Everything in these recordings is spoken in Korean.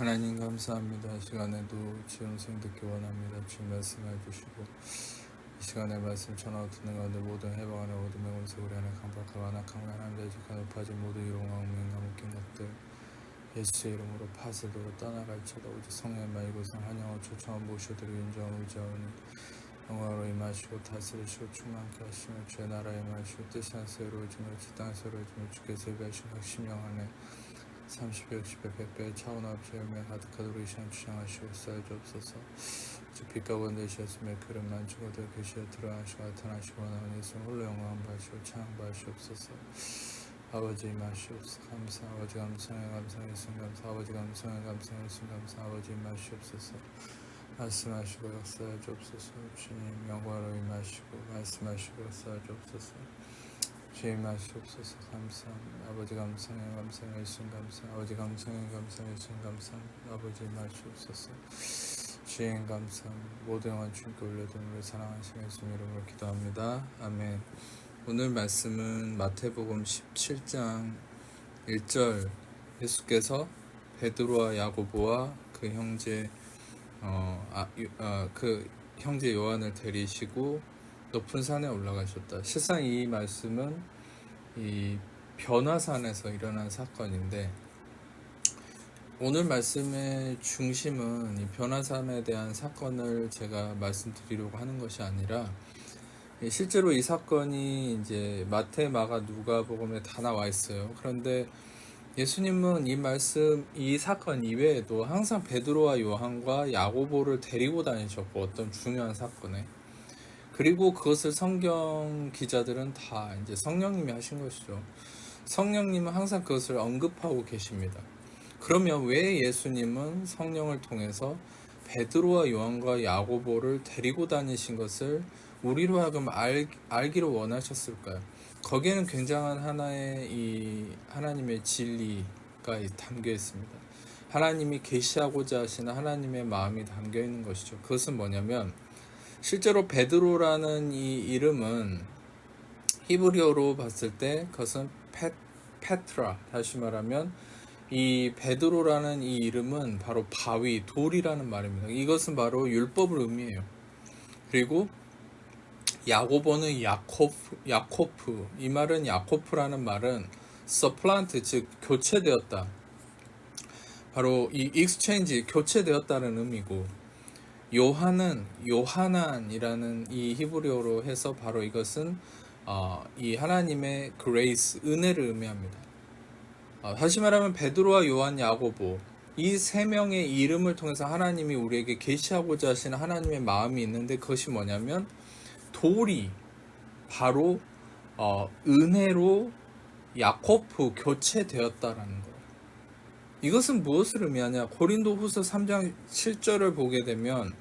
하나님 감사합니다. 이 시간에도 지음성 듣기 원합니다. 주님 말씀해 주시고 이 시간에 말씀 전하고 듣는 가운데 모든 해방하는 어둠의 원색으로 하는 강박하고 안악함과 하나님의 지가 높아진 모든 이롱과 운명과 묶인 것들 예수의 이름으로 파쇄도로 떠나갈지어다. 오직 성령의 말고선 한영어 초청한 모셔드리고 인정하고 의지하오니 영광으로 임하시고 다스리시고 충만케 하시며 주의 나라에 임하시고 뜻이 하나서 이루어지며 주 땅에서 이루어지며 주께서 예비하신 각심령 안에 30배, 60배, 100배 차원 없이 열매 가득하도록 이 시간 주장하시고 쌓여주옵소서. 주 빛과 원 되시었으며 그런 만주고도 교시에 들어가시고 나타나시고 나오니 예수 홀로 영광 받으시고 찬양 받으시옵소서. 아버지 임하시옵소서. 감사 아버지 감사해 감사해 예수님 감사 아버지 감사해 감사해 예수님 감사 아버지 임하시옵소서. 말씀하시고 역사해 주옵소서. 주님 영광으로 임하시고 말씀하시고 역사해 주옵소서. 주님 마시옵소서. 감사합니다. 아버지 감사해 감사해 예수님 감사 아버지 감사해 감사해 예수님 감사합니다. 아버지 마시옵소서. 주님 감사합니다. 모든 영광 주님께 올려드리며 사랑하시는 예수님 이름으로 기도합니다. 아멘. 오늘 말씀은 마태복음 17장 1절 예수께서 베드로와 야고보와 그 형제 형제 요한을 데리시고 높은 산에 올라가셨다. 실상 이 말씀은 이 변화산에서 일어난 사건인데 오늘 말씀의 중심은 이 변화산에 대한 사건을 제가 말씀드리려고 하는 것이 아니라 실제로 이 사건이 이제 마태, 마가, 누가복음에 다 나와 있어요. 그런데 예수님은 이 사건 이외에도 항상 베드로와 요한과 야고보를 데리고 다니셨고 어떤 중요한 사건에 그리고 그것을 성경 기자들은 다 이제 성령님이 하신 것이죠. 성령님은 항상 그것을 언급하고 계십니다. 그러면 왜 예수님은 성령을 통해서 베드로와 요한과 야고보를 데리고 다니신 것을 우리로 하여금 알기를 원하셨을까요? 거기에는 굉장한 하나의 이 하나님의 진리가 담겨 있습니다. 하나님이 계시하고자 하시는 하나님의 마음이 담겨 있는 것이죠. 그것은 뭐냐면 실제로 베드로라는 이 이름은 히브리어로 봤을 때 그것은 페트라, 다시 말하면 이 베드로라는 이 이름은 바로 바위, 돌이라는 말입니다. 이것은 바로 율법을 의미해요. 그리고 야고보는 야코프, 이 말은 야코프라는 말은 supplant, 즉 교체되었다. 바로 이 exchange, 교체되었다는 의미고 요한은 요하난이라는 이 히브리어로 해서 바로 이것은 이 하나님의 grace, 은혜를 의미합니다. 다시 말하면 베드로와 요한, 야고보 이 세 명의 이름을 통해서 하나님이 우리에게 계시하고자 하시는 하나님의 마음이 있는데 그것이 뭐냐면 돌이 바로 은혜로 야코프 교체되었다라는 거예요. 이것은 무엇을 의미하냐? 고린도후서 3장 7절을 보게 되면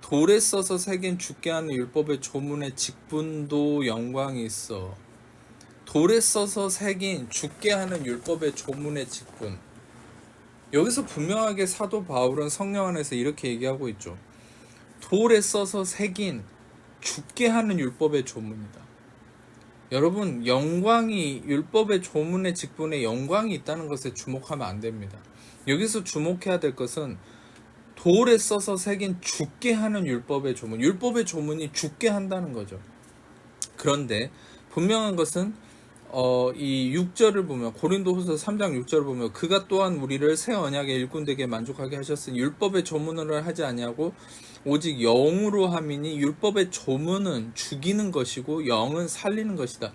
돌에 써서 새긴 죽게 하는 율법의 조문의 직분도 영광이 있어. 돌에 써서 새긴 죽게 하는 율법의 조문의 직분. 여기서 분명하게 사도 바울은 성령 안에서 이렇게 얘기하고 있죠. 돌에 써서 새긴 죽게 하는 율법의 조문이다. 여러분, 영광이 율법의 조문의 직분에 영광이 있다는 것에 주목하면 안 됩니다. 여기서 주목해야 될 것은 돌에 써서 새긴 죽게 하는 율법의 조문. 율법의 조문이 죽게 한다는 거죠. 그런데 분명한 것은 이 6절을 보면 고린도후서 3장 6절을 보면 그가 또한 우리를 새 언약의 일꾼되게 만족하게 하셨으니 율법의 조문을 하지 아니하고 오직 영으로 함이니 율법의 조문은 죽이는 것이고 영은 살리는 것이다.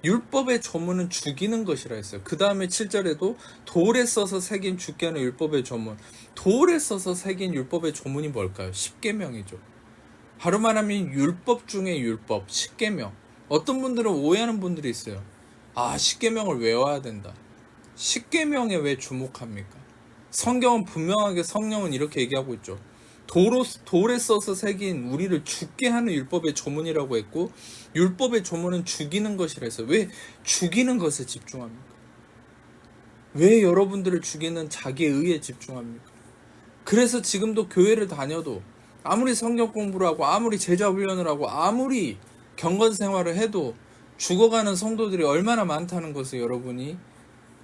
율법의 조문은 죽이는 것이라 했어요. 그 다음에 7절에도 돌에 써서 새긴 죽게 하는 율법의 조문. 돌에 써서 새긴 율법의 조문이 뭘까요? 십계명이죠. 바로 말하면 율법 중에 율법, 십계명. 어떤 분들은 오해하는 분들이 있어요. 십계명을 외워야 된다. 십계명에 왜 주목합니까? 성경은 분명하게 성령은 이렇게 얘기하고 있죠. 돌에 써서 새긴 우리를 죽게 하는 율법의 조문이라고 했고 율법의 조문은 죽이는 것이라 했어요. 왜 죽이는 것에 집중합니까? 왜 여러분들을 죽이는 자기의 의에 집중합니까? 그래서 지금도 교회를 다녀도 아무리 성경 공부를 하고 아무리 제자 훈련을 하고 아무리 경건 생활을 해도 죽어가는 성도들이 얼마나 많다는 것을 여러분이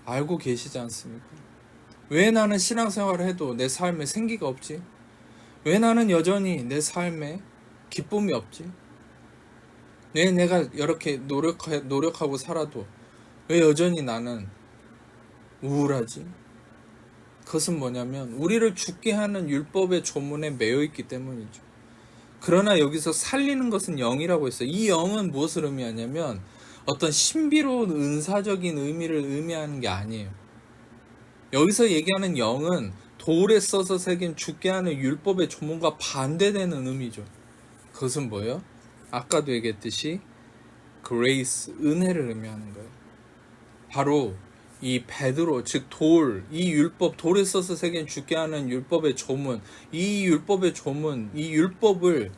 알고 계시지 않습니까? 왜 나는 신앙생활을 해도 내 삶에 생기가 없지? 왜 나는 여전히 내 삶에 기쁨이 없지? 왜 내가 이렇게 노력하고 살아도 왜 여전히 나는 우울하지? 그것은 뭐냐면 우리를 죽게 하는 율법의 조문에 매여 있기 때문이죠. 그러나 여기서 살리는 것은 영이라고 했어요. 이 영은 무엇을 의미하냐면 어떤 신비로운 은사적인 의미를 의미하는 게 아니에요. 여기서 얘기하는 영은 돌에 써서 새긴 죽게 하는 율법의 조문과 반대되는 의미죠. 그것은 뭐예요? 아까도 얘기했듯이 grace, 은혜를 의미하는 거예요. 바로 이 베드로, 즉 돌, 이 율법, 돌에 써서 새긴 죽게 하는 율법의 조문, 이 율법의 조문, 이 율법을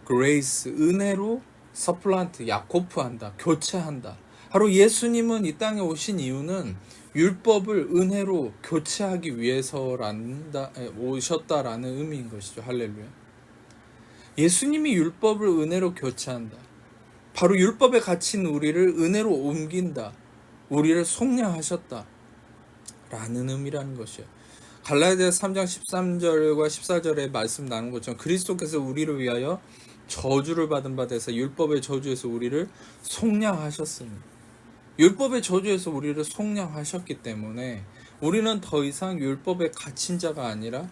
grace, 은혜로 서플란트, 야코프한다, 교체한다. 바로 예수님은 이 땅에 오신 이유는 율법을 은혜로 교체하기 위해서 오셨다라는 의미인 것이죠. 할렐루야. 예수님이 율법을 은혜로 교체한다. 바로 율법에 갇힌 우리를 은혜로 옮긴다. 우리를 속량하셨다. 라는 의미라는 것이에요. 갈라디아서 3장 13절과 14절에 말씀 나눈 것처럼 그리스도께서 우리를 위하여 저주를 받은 바 되사 율법의 저주에서 우리를 속량하셨습니다. 율법의 저주에서 우리를 속량하셨기 때문에 우리는 더 이상 율법에 갇힌 자가 아니라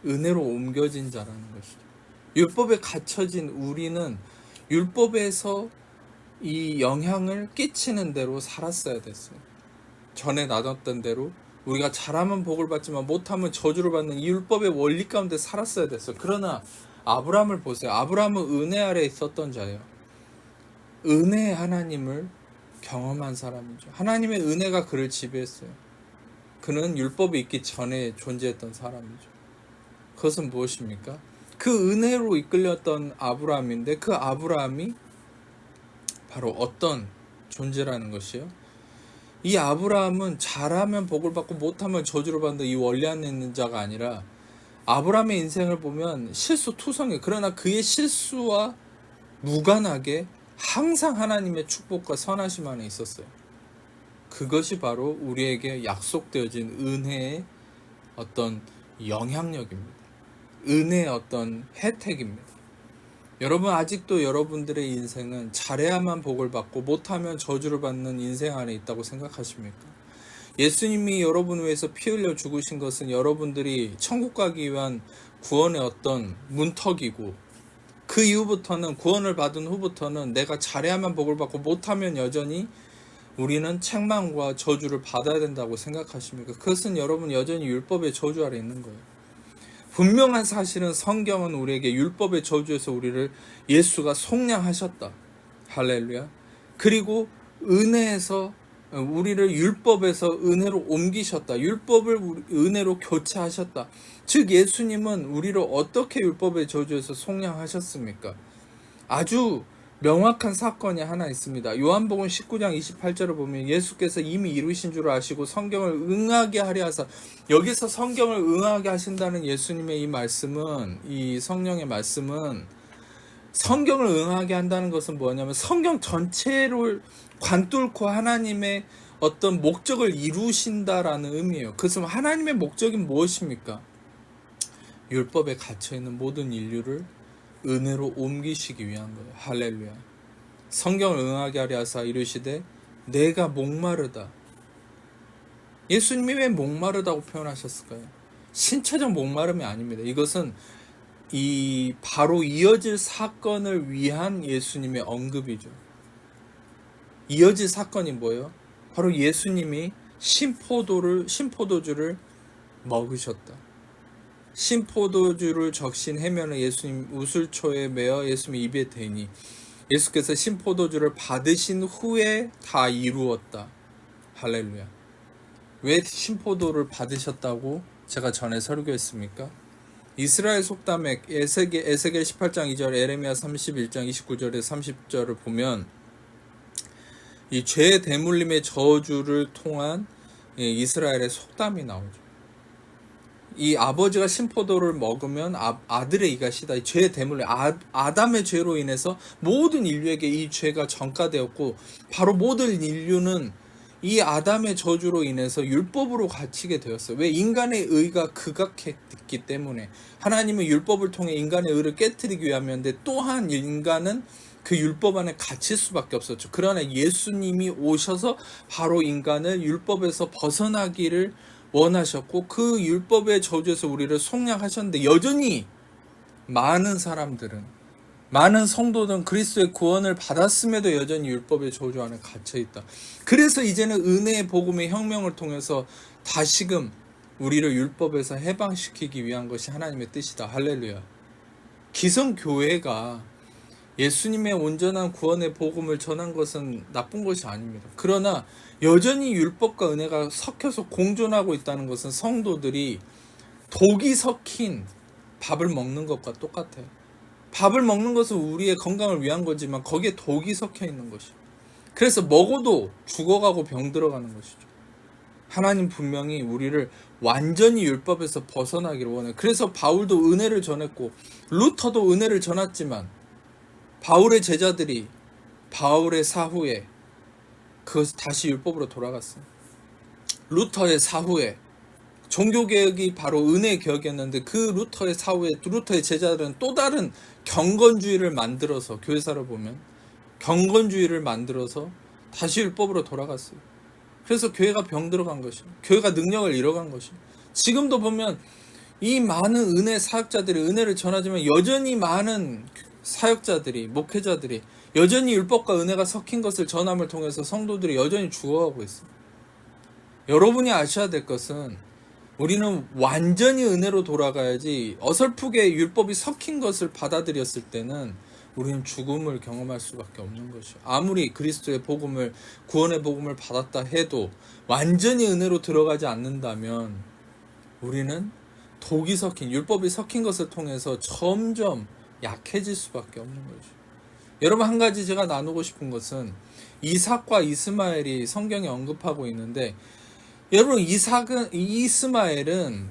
은혜로 옮겨진 자라는 것이죠. 율법에 갇혀진 우리는 율법에서 이 영향을 끼치는 대로 살았어야 됐어요. 전에 나눴던 대로 우리가 잘하면 복을 받지만 못하면 저주를 받는 이 율법의 원리 가운데 살았어야 됐어요. 그러나 아브라함을 보세요. 아브라함은 은혜 아래 있었던 자예요. 은혜의 하나님을 경험한 사람이죠. 하나님의 은혜가 그를 지배했어요. 그는 율법이 있기 전에 존재했던 사람이죠. 그것은 무엇입니까? 그 은혜로 이끌렸던 아브라함인데 그 아브라함이 바로 어떤 존재라는 것이요? 이 아브라함은 잘하면 복을 받고 못하면 저주를 받는 이 원리 안에 있는 자가 아니라 아브라함의 인생을 보면 실수투성이, 그러나 그의 실수와 무관하게 항상 하나님의 축복과 선하심 안에 있었어요. 그것이 바로 우리에게 약속되어진 은혜의 어떤 영향력입니다. 은혜의 어떤 혜택입니다. 여러분, 아직도 여러분들의 인생은 잘해야만 복을 받고 못하면 저주를 받는 인생 안에 있다고 생각하십니까? 예수님이 여러분을 위해서 피 흘려 죽으신 것은 여러분들이 천국 가기 위한 구원의 어떤 문턱이고, 그 이후부터는, 구원을 받은 후부터는 내가 잘해야만 복을 받고 못하면 여전히 우리는 책망과 저주를 받아야 된다고 생각하십니까? 그것은 여러분 여전히 율법의 저주 아래 있는 거예요. 분명한 사실은 성경은 우리에게 율법의 저주에서 우리를 예수가 속량하셨다. 할렐루야. 그리고 은혜에서 우리를 율법에서 은혜로 옮기셨다. 율법을 은혜로 교체하셨다. 즉 예수님은 우리를 어떻게 율법의 저주에서 속량하셨습니까? 아주 명확한 사건이 하나 있습니다. 요한복음 19장 28절을 보면 예수께서 이미 이루신 줄 아시고 성경을 응하게 하려 하사, 여기서 성경을 응하게 하신다는 예수님의 이 말씀은, 이 성령의 말씀은, 성경을 응하게 한다는 것은 뭐냐면 성경 전체를 관뚫고 하나님의 어떤 목적을 이루신다라는 의미예요. 그것은 하나님의 목적이 무엇입니까? 율법에 갇혀있는 모든 인류를 은혜로 옮기시기 위한 거예요. 할렐루야. 성경을 응하게 하려 하사 이르시되 내가 목마르다. 예수님이 왜 목마르다고 표현하셨을까요? 신체적 목마름이 아닙니다. 이것은 이 바로 이어질 사건을 위한 예수님의 언급이죠. 이어질 사건이 뭐예요? 바로 예수님이 신포도주를 먹으셨다. 신포도주를 적신 해면을 예수님 우슬초에 매어 예수님 입에 대니 예수께서 신포도주를 받으신 후에 다 이루었다. 할렐루야. 왜 신포도를 받으셨다고 제가 전에 설교했습니까? 이스라엘 속담에 에스겔 18장 2절, 에레미야 31장 29절에 30절을 보면 이 죄의 대물림의 저주를 통한 이스라엘의 속담이 나오죠. 이 아버지가 신포도를 먹으면 아들의 이가 시다. 죄의 대물림, 아담의 죄로 인해서 모든 인류에게 이 죄가 전가되었고 바로 모든 인류는 이 아담의 저주로 인해서 율법으로 갇히게 되었어요. 왜? 인간의 의가 극악했기 때문에. 하나님은 율법을 통해 인간의 의를 깨뜨리기 위함이었는데, 또한 인간은 그 율법 안에 갇힐 수밖에 없었죠. 그러나 예수님이 오셔서 바로 인간을 율법에서 벗어나기를 원하셨고, 그 율법의 저주에서 우리를 속량하셨는데, 여전히 많은 사람들은, 많은 성도들은 그리스도의 구원을 받았음에도 여전히 율법의 저주 안에 갇혀있다. 그래서 이제는 은혜의 복음의 혁명을 통해서 다시금 우리를 율법에서 해방시키기 위한 것이 하나님의 뜻이다. 할렐루야. 기성교회가 예수님의 온전한 구원의 복음을 전한 것은 나쁜 것이 아닙니다. 그러나 여전히 율법과 은혜가 섞여서 공존하고 있다는 것은 성도들이 독이 섞인 밥을 먹는 것과 똑같아요. 밥을 먹는 것은 우리의 건강을 위한 거지만 거기에 독이 섞여 있는 것이죠. 그래서 먹어도 죽어가고 병 들어가는 것이죠. 하나님 분명히 우리를 완전히 율법에서 벗어나기를 원해요. 그래서 바울도 은혜를 전했고 루터도 은혜를 전했지만 바울의 제자들이 바울의 사후에 그것이 다시 율법으로 돌아갔어요. 루터의 사후에 종교개혁이 바로 은혜의 개혁이었는데, 그 루터의 사후에 루터의 제자들은 또 다른 경건주의를 만들어서, 교회사를 보면 경건주의를 만들어서 다시 율법으로 돌아갔어요. 그래서 교회가 병 들어간 것이죠. 교회가 능력을 잃어간 것이죠. 지금도 보면 이 많은 은혜 사역자들이 은혜를 전하지만 여전히 많은 사역자들이, 목회자들이 여전히 율법과 은혜가 섞인 것을 전함을 통해서 성도들이 여전히 죽어가고 있어요. 여러분이 아셔야 될 것은 우리는 완전히 은혜로 돌아가야지, 어설프게 율법이 섞인 것을 받아들였을 때는 우리는 죽음을 경험할 수밖에 없는 것이죠. 아무리 그리스도의 복음을, 구원의 복음을 받았다 해도 완전히 은혜로 들어가지 않는다면 우리는 독이 섞인, 율법이 섞인 것을 통해서 점점 약해질 수밖에 없는 거죠. 여러분, 한 가지 제가 나누고 싶은 것은 이삭과 이스마엘이 성경에 언급하고 있는데, 여러분, 이스마엘은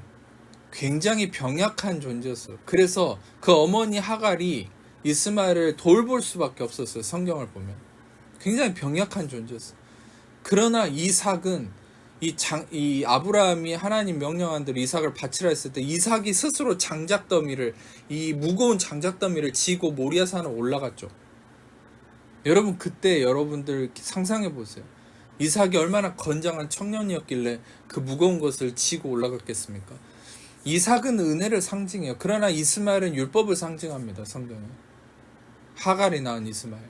굉장히 병약한 존재였어요. 그래서 그 어머니 하갈이 이스마엘을 돌볼 수밖에 없었어요. 성경을 보면 굉장히 병약한 존재였어요. 그러나 이삭은 이 아브라함이 하나님 명령한 대로 이삭을 바치라 했을 때 이삭이 스스로 장작더미를, 이 무거운 장작더미를 지고 모리아산을 올라갔죠. 여러분, 그때 여러분들 상상해 보세요. 이삭이 얼마나 건장한 청년이었길래 그 무거운 것을 지고 올라갔겠습니까? 이삭은 은혜를 상징해요. 그러나 이스마엘은 율법을 상징합니다. 성경에 하갈이 낳은 이스마엘,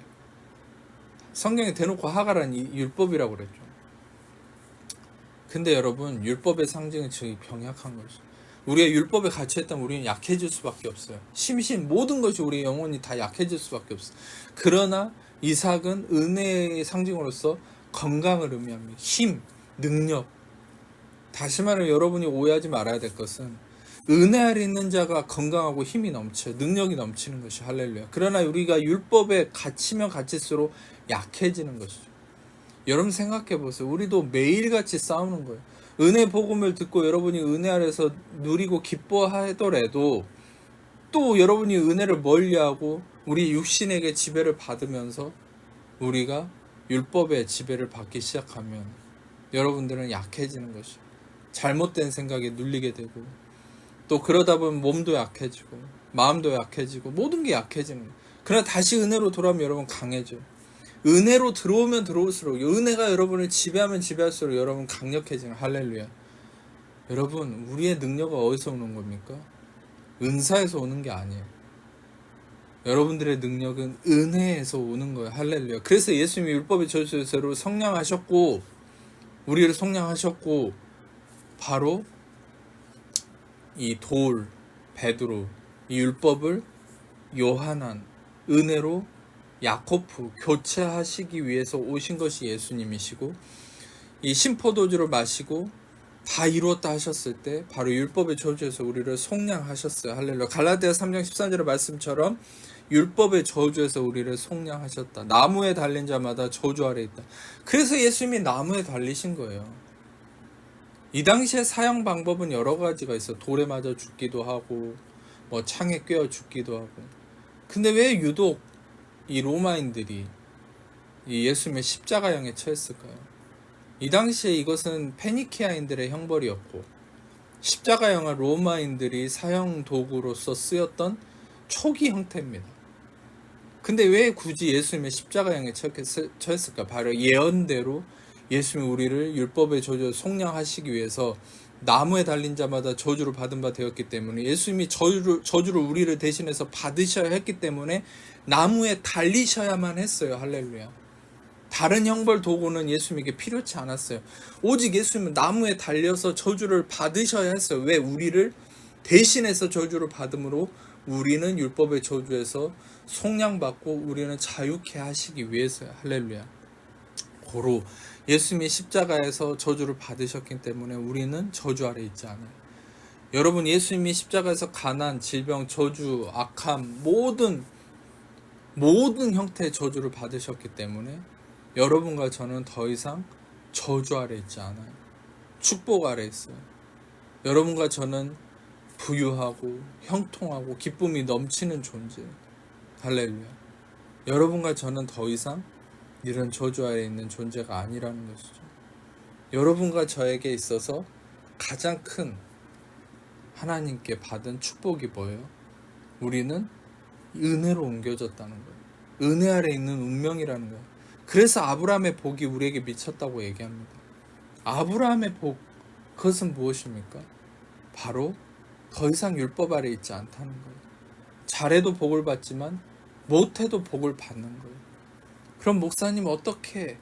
성경에 대놓고 하갈은 율법이라고 그랬죠. 근데 여러분, 율법의 상징은 저희 병약한 것이죠. 우리가 율법에 갇혀있다면 우리는 약해질 수밖에 없어요. 심신 모든 것이 우리의 영혼이 다 약해질 수밖에 없어요. 그러나 이삭은 은혜의 상징으로서 건강을 의미합니다. 힘, 능력. 다시 말해, 여러분이 오해하지 말아야 될 것은 은혜 아래 있는 자가 건강하고 힘이 넘쳐요. 능력이 넘치는 것이 할렐루야. 그러나 우리가 율법에 갇히면 갇힐수록 약해지는 것이죠. 여러분 생각해 보세요. 우리도 매일같이 싸우는 거예요. 은혜 복음을 듣고 여러분이 은혜 아래서 누리고 기뻐하더라도 또 여러분이 은혜를 멀리하고 우리 육신에게 지배를 받으면서 우리가 율법의 지배를 받기 시작하면 여러분들은 약해지는 것이죠. 잘못된 생각에 눌리게 되고, 또 그러다 보면 몸도 약해지고 마음도 약해지고 모든 게 약해지는 거예요. 그러나 다시 은혜로 돌아오면 여러분 강해져요. 은혜로 들어오면 들어올수록, 은혜가 여러분을 지배하면 지배할수록 여러분 강력해지는, 할렐루야. 여러분, 우리의 능력은 어디서 오는 겁니까? 은사에서 오는 게 아니에요. 여러분들의 능력은 은혜에서 오는 거예요. 할렐루야. 그래서 예수님이 율법의 저주에서 성량하셨고, 우리를 성량하셨고, 바로 이 돌, 베드로, 이 율법을 요한한 은혜로 야코프 교체하시기 위해서 오신 것이 예수님이시고, 이 신포도주를 마시고 다 이루었다 하셨을 때 바로 율법의 저주에서 우리를 속량하셨어요. 할렐루야. 갈라디아 3장 13절의 말씀처럼 율법의 저주에서 우리를 속량하셨다. 나무에 달린 자마다 저주 아래 있다. 그래서 예수님이 나무에 달리신 거예요. 이 당시에 사형 방법은 여러 가지가 있어. 돌에 맞아 죽기도 하고 뭐 창에 꿰어 죽기도 하고. 근데 왜 유독 이 로마인들이 이 예수님의 십자가형에 처했을까요? 이 당시에 이것은 페니키아인들의 형벌이었고 십자가형은 로마인들이 사형 도구로서 쓰였던 초기 형태입니다. 근데 왜 굳이 예수님의 십자가형에 처했을까? 바로 예언대로 예수님이 우리를 율법의 저주에 속량하시기 위해서 나무에 달린 자마다 저주를 받은 바 되었기 때문에, 예수님이 저주를 우리를 대신해서 받으셔야 했기 때문에 나무에 달리셔야만 했어요. 할렐루야. 다른 형벌 도구는 예수님에게 필요치 않았어요. 오직 예수님은 나무에 달려서 저주를 받으셔야 했어요. 왜? 우리를 대신해서 저주를 받음으로 우리는 율법의 저주에서 속량받고 우리는 자유케 하시기 위해서요. 할렐루야. 고로 예수님이 십자가에서 저주를 받으셨기 때문에 우리는 저주 아래 있지 않아요. 여러분, 예수님이 십자가에서 가난, 질병, 저주, 악함, 모든 형태의 저주를 받으셨기 때문에 여러분과 저는 더 이상 저주 아래 있지 않아요. 축복 아래 있어요. 여러분과 저는 부유하고 형통하고 기쁨이 넘치는 존재예요. 할렐루야. 여러분과 저는 더 이상 이런 저주 아래 있는 존재가 아니라는 것이죠. 여러분과 저에게 있어서 가장 큰 하나님께 받은 축복이 뭐예요? 우리는 은혜로 옮겨졌다는 거예요. 은혜 아래 있는 운명이라는 거예요. 그래서 아브라함의 복이 우리에게 미쳤다고 얘기합니다. 아브라함의 복, 그것은 무엇입니까? 바로 더 이상 율법 아래 있지 않다는 거예요. 잘해도 복을 받지만 못해도 복을 받는 거예요. 그럼 목사님, 어떻게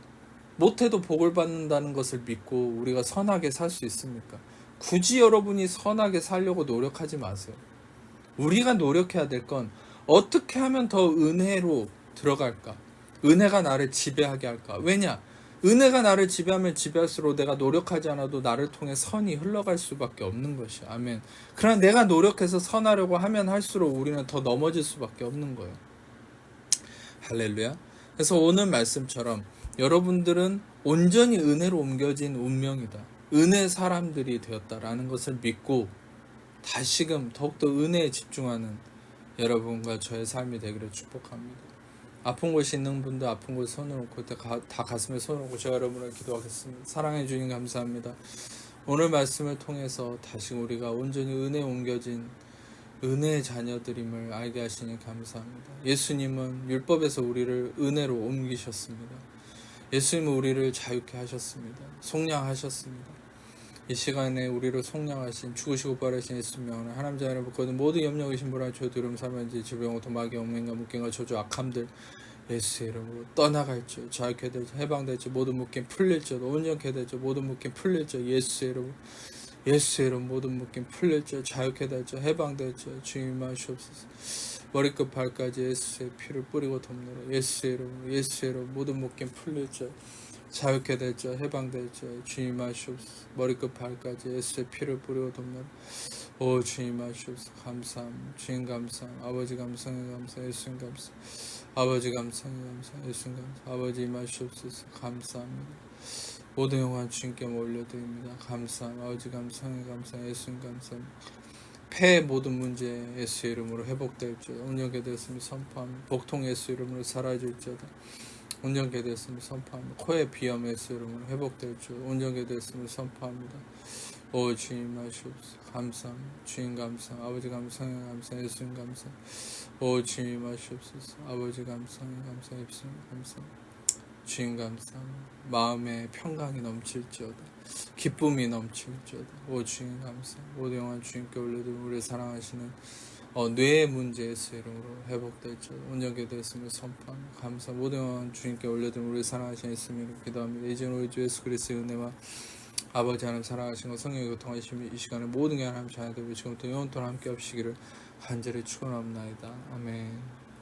못해도 복을 받는다는 것을 믿고 우리가 선하게 살 수 있습니까? 굳이 여러분이 선하게 살려고 노력하지 마세요. 우리가 노력해야 될 건 어떻게 하면 더 은혜로 들어갈까? 은혜가 나를 지배하게 할까? 왜냐? 은혜가 나를 지배하면 지배할수록 내가 노력하지 않아도 나를 통해 선이 흘러갈 수밖에 없는 것이야. 아멘. 그러나 내가 노력해서 선하려고 하면 할수록 우리는 더 넘어질 수밖에 없는 거예요. 할렐루야. 그래서 오늘 말씀처럼 여러분들은 온전히 은혜로 옮겨진 운명이다. 은혜 사람들이 되었다라는 것을 믿고 다시금 더욱더 은혜에 집중하는 여러분과 저의 삶이 되기를 축복합니다. 아픈 곳이 있는 분들 아픈 곳에 손을 놓고 다 가슴에 손을 놓고 제가 여러분을 기도하겠습니다. 사랑해 주님 감사합니다. 오늘 말씀을 통해서 다시 우리가 온전히 은혜에 옮겨진 은혜의 자녀들임을 알게 하시니 감사합니다. 예수님은 율법에서 우리를 은혜로 옮기셨습니다. 예수님은 우리를 자유케 하셨습니다. 속량하셨습니다. 이 시간에 우리를 속량하신 죽으시고 부활하신 예수님 명하는 하나님 자녀를 붙거든 모든 염려 의심 불안 죄 두려움 살만지 질병 오토 마귀 엉맹과 묶임과 저주 악함들 예수의 이름으로 떠나갈지어 자유케 될지어 해방될지어 모든 묶임 풀릴지어다 온전케 될지어 모든 묶임 풀릴지어 예수의 이름으로 예수의 이름 모든 묶임 풀릴지어 자유케 될지어 해방될지어 주님 하시옵소서. 머리끝 발까지 예수의 피를 뿌리고 덮노라. 예수의 이름 모든 묶임 풀릴지어 자유케 될지어 해방될지어 주님 하시옵소서. 머리끝 발까지 예수의 피를 뿌리고 덮노라. 오 주님 하시옵소서. 감사합니다. 주님 감사합니다. 아버지 감사합니다. 감사 예수님 감사 아버지 감사합니다. 감사 예수님 감사 아버지 임하시옵소서. 감사합니다. 모든 영광 주님께 올려드립니다. 감사합니다. 아버지 감사합니다. 감사 예수님 감사합니다. 폐의 모든 문제 예수의 이름으로 회복될지어다. 온전케 되었음을 선포합니다. 복통 예수 이름으로 사라질지어다. 온전케 되었음을 선포합니다. 코의 비염 예수 이름으로 회복될지어다. 온전케 되었음을 선포합니다. 오 주님 하시옵소서. 감사합니다. 주님 감사합니다. 아버지 감사합니다. 감사 예수님 감사 오 주님 하시옵소서. 아버지 감사합니다. 감사 예수님 감사합니다. 주님 감사합니다. 마음에 평강이 넘칠지어다. 기쁨이 넘칠지어다. 오 주님 감사합니다. 모든 영광 주님께 올려드리고 우리를 사랑하시는 뇌의 문제 예수의 이름으로 회복될지어다. 온전케 되었음을 선포합니다. 감사 모든 영광 주님께 올려드리고 우리를 사랑하시는 예수님 이름으로 기도합니다. 이제는 우리 주 예수 그리스도의 은혜와 아버지 하나님 사랑하시는 성령의 교통하심이 이 시간에 모든 게 하나님 자녀들 지금부터 영원토록 함께 하시기를 간절히 축원합나이다. 아멘.